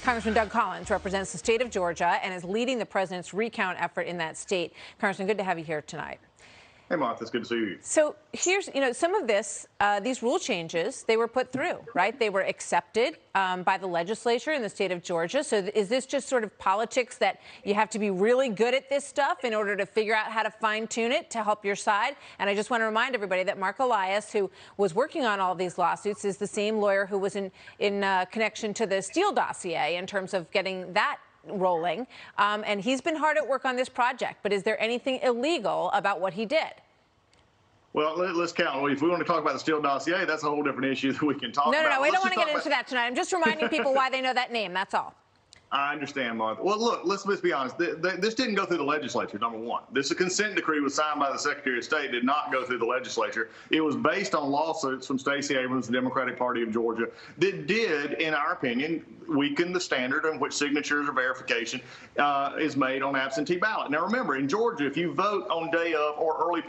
Congressman Doug Collins represents the state of Georgia and is leading the president's recount effort in that state. Congressman, good to have you here tonight. Hey, Martha, it's good to see you. So here's, some of this, these rule changes, they were put through, right? They were accepted by the legislature in the state of Georgia. So is this just sort of politics that you have to be really good at this stuff in order to figure out how to fine tune it to help your side? And I just want to remind everybody that Mark Elias, who was working on all these lawsuits, is the same lawyer who was in connection to the Steele dossier in terms of getting that rolling. And he's been hard at work on this project. But is there anything illegal about what he did? Well, let's count. If we want to talk about the Steele dossier, that's a whole different issue that we can talk about. No, we don't want to get into that tonight. I'm just reminding people why they know that name. That's all. I understand, Martha. Well, look, let's be honest. This didn't go through the legislature, number one. This consent decree was signed by the Secretary of State, did not go through the legislature. It was based on lawsuits from Stacey Abrams, the Democratic Party of Georgia, that did, in our opinion, weaken the standard in which signatures or verification is made on absentee ballot. Now, remember, in Georgia, if you vote on day of or early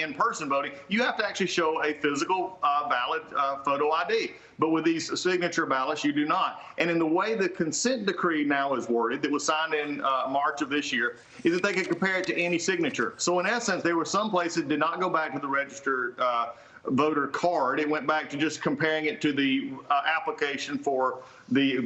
in-person voting, you have to actually show a physical valid photo ID. But with these signature ballots, you do not. And in the way the consent decree now is worded, that was signed in March of this year, is that they can compare it to any signature. So in essence, there were some places that did not go back to the registered voter card. It went back to just comparing it to the application for the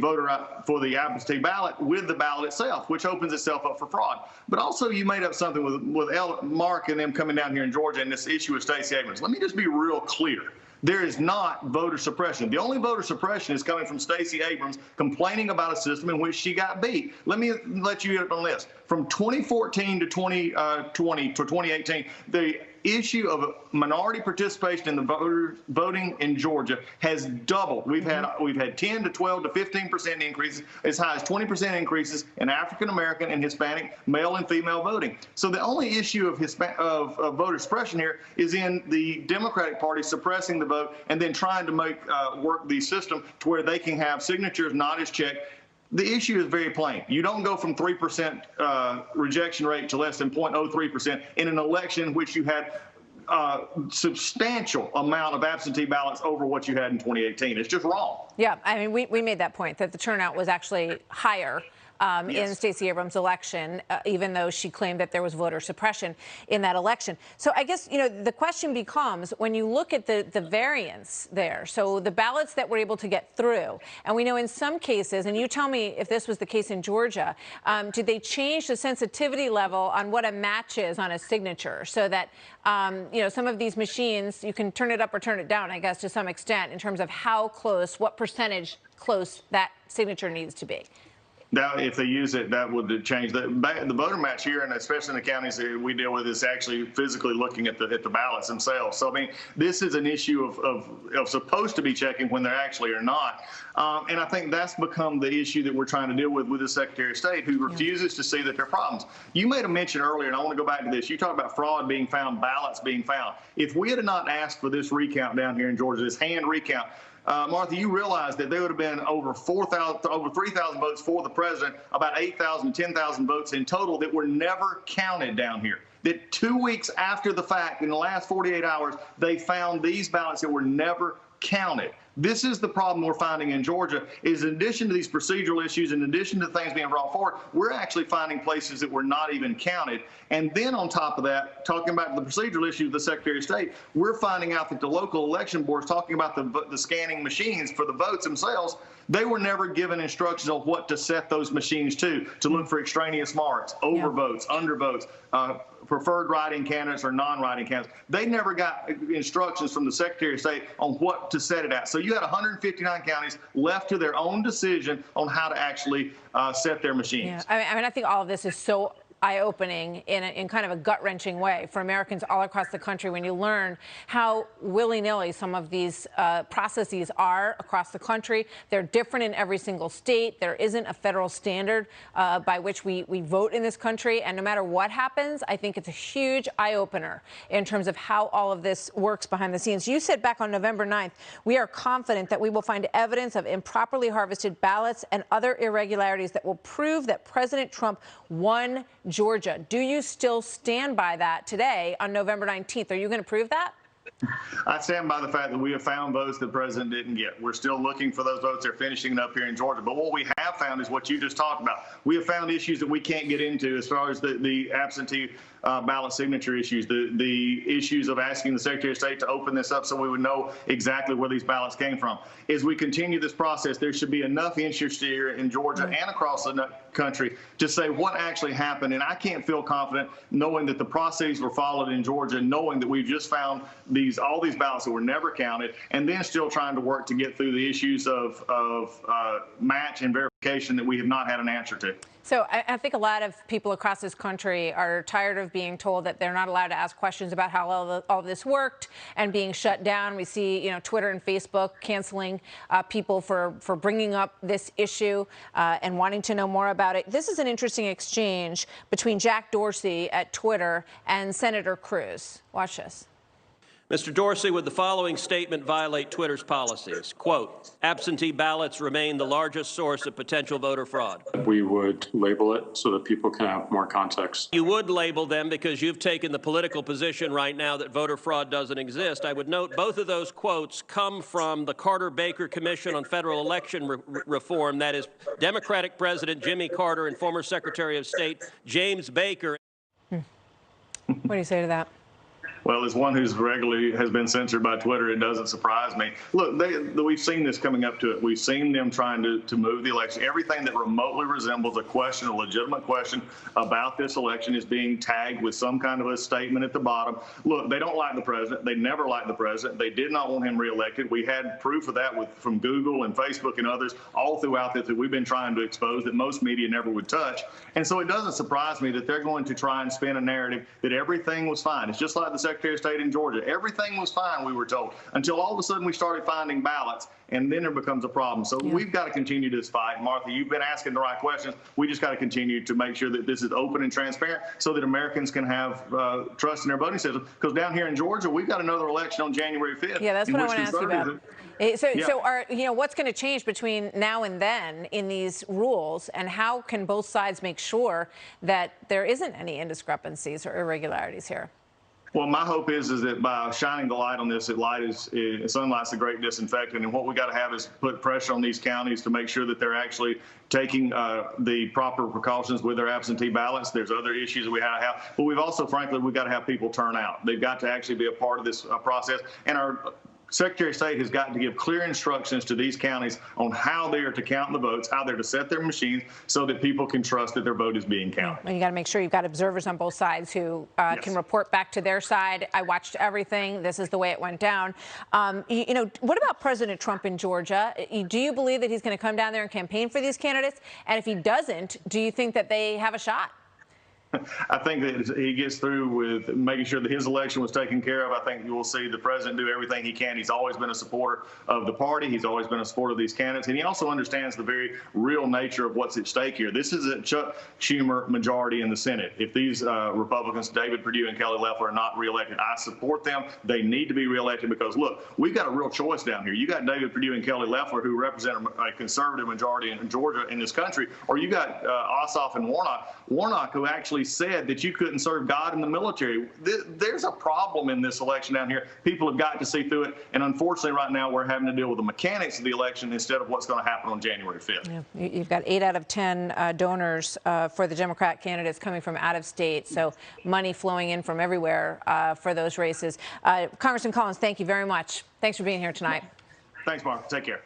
for the absentee ballot with the ballot itself, which opens itself up for fraud. But also, you made up something with Mark and them coming down here in Georgia and this issue with Stacey Abrams. Let me just be real clear. There is not voter suppression. The only voter suppression is coming from Stacey Abrams complaining about a system in which she got beat. Let me let you get on this. From 2014 to 2020 to 2018, the issue of minority participation in the voting in Georgia has doubled. We've had 10 to 12 to 15% increases, as high as 20% increases in African American and Hispanic male and female voting. So the only issue of voter suppression here is in the Democratic Party suppressing the vote and then trying to make work the system to where they can have signatures not as checked. The issue is very plain. You don't go from 3% rejection rate to less than 0.03% in an election in which you had a substantial amount of absentee ballots over what you had in 2018. It's just wrong. Yeah, I mean, we made that point, that the turnout was actually higher in Stacey Abrams' election, even though she claimed that there was voter suppression in that election. So I guess, the question becomes, when you look at the variance there, so the ballots that were able to get through, and we know in some cases, and you tell me if this was the case in Georgia, did they change the sensitivity level on what a match is on a signature so that, some of these machines, you can turn it up or turn it down, I guess, to some extent in terms of how close, what percentage close that signature needs to be? Now, if they use it, that would change the voter match here, and especially in the counties that we deal with, is actually physically looking at the ballots themselves. So, I mean, this is an issue of supposed to be checking when they actually are not. And I think that's become the issue that we're trying to deal with the Secretary of State, who refuses to see that there are problems. You made a mention earlier, and I want to go back to this. You talked about fraud being found, ballots being found. If we had not asked for this recount down here in Georgia, this hand recount, Martha, you realize that there would have been over 3,000 votes for the president, about 8,000 to 10,000 votes in total that were never counted down here. That 2 weeks after the fact, in the last 48 hours, they found these ballots that were never counted. This is the problem we're finding in Georgia, is in addition to these procedural issues, in addition to things being brought forward, we're actually finding places that were not even counted. And then on top of that, talking about the procedural issue of the Secretary of State, we're finding out that the local election boards, talking about the scanning machines for the votes themselves, they were never given instructions on what to set those machines to look for extraneous marks, overvotes, undervotes, preferred writing candidates or non-writing candidates. They never got instructions from the Secretary of State on what to set it at. So you had 159 counties left to their own decision on how to actually set their machines. Yeah, I mean, I think all of this is so eye-opening in kind of a gut-wrenching way for Americans all across the country when you learn how willy-nilly some of these processes are across the country. They're different in every single state. There isn't a federal standard by which we vote in this country. And no matter what happens, I think it's a huge eye-opener in terms of how all of this works behind the scenes. You said back on November 9th, we are confident that we will find evidence of improperly harvested ballots and other irregularities that will prove that President Trump won Georgia. Do you still stand by that today on November 19th? Are you going to prove that? I stand by the fact that we have found votes the president didn't get. We're still looking for those votes. They're finishing it up here in Georgia. But what we have found is what you just talked about. We have found issues that we can't get into as far as the absentee ballot signature issues, the issues of asking the Secretary of State to open this up so we would know exactly where these ballots came from. As we continue this process, there should be enough interest here in Georgia and across the country to say what actually happened. And I can't feel confident knowing that the processes were followed in Georgia, knowing that we've just found all these ballots that were never counted, and then still trying to work to get through the issues of match and verification that we have not had an answer to. So I think a lot of people across this country are tired of being told that they're not allowed to ask questions about how all of this worked and being shut down. We see, Twitter and Facebook canceling people for bringing up this issue and wanting to know more about it. This is an interesting exchange between Jack Dorsey at Twitter and Senator Cruz. Watch this. Mr. Dorsey, would the following statement violate Twitter's policies? Quote, absentee ballots remain the largest source of potential voter fraud. We would label it so that people can have more context. You would label them because you've taken the political position right now that voter fraud doesn't exist. I would note both of those quotes come from the Carter-Baker Commission on Federal Election Reform. That is Democratic President Jimmy Carter and former Secretary of State James Baker. What do you say to that? Well, as one who's regularly has been censored by Twitter, it doesn't surprise me. Look, we've seen this coming up to it. We've seen them trying to move the election. Everything that remotely resembles a question, a legitimate question about this election is being tagged with some kind of a statement at the bottom. Look, they don't like the president. They never liked the president. They did not want him reelected. We had proof of that from Google and Facebook and others all throughout this that we've been trying to expose that most media never would touch. And so it doesn't surprise me that they're going to try and spin a narrative that everything was fine. It's just like the Secretary of State in Georgia. Everything was fine, we were told, until all of a sudden we started finding ballots, and then there becomes a problem. So we've got to continue this fight. Martha, you've been asking the right questions. We just got to continue to make sure that this is open and transparent so that Americans can have trust in their voting system. Because down here in Georgia, we've got another election on January 5th. Yeah, that's what I want to ask you about. So what's going to change between now and then in these rules, and how can both sides make sure that there isn't any indiscrepancies or irregularities here? Well, my hope is that by shining the light on this, sunlight's a great disinfectant, and what we got to have is put pressure on these counties to make sure that they're actually taking the proper precautions with their absentee ballots. There's other issues that we have to have, but we've also, frankly, we've got to have people turn out. They've got to actually be a part of this process, and our Secretary of State has got to give clear instructions to these counties on how they are to count the votes, how they're to set their machines so that people can trust that their vote is being counted. And you got to make sure you've got observers on both sides who can report back to their side. I watched everything. This is the way it went down. What about President Trump in Georgia? Do you believe that he's going to come down there and campaign for these candidates? And if he doesn't, do you think that they have a shot? I think that he gets through with making sure that his election was taken care of. I think you will see the president do everything he can. He's always been a supporter of the party. He's always been a supporter of these candidates. And he also understands the very real nature of what's at stake here. This is a Chuck Schumer majority in the Senate. If these Republicans, David Perdue and Kelly Loeffler, are not reelected, I support them. They need to be reelected because, look, we've got a real choice down here. You got David Perdue and Kelly Loeffler, who represent a conservative majority in Georgia in this country, or you got Ossoff and Warnock, who actually said that you couldn't serve God in the military. There's a problem in this election down here. People have got to see through it. And unfortunately, right now, we're having to deal with the mechanics of the election instead of what's going to happen on January 5th. Yeah. You've got 8 out of 10 donors for the Democrat candidates coming from out of state. So money flowing in from everywhere for those races. Congressman Collins, thank you very much. Thanks for being here tonight. Thanks, Mark. Take care.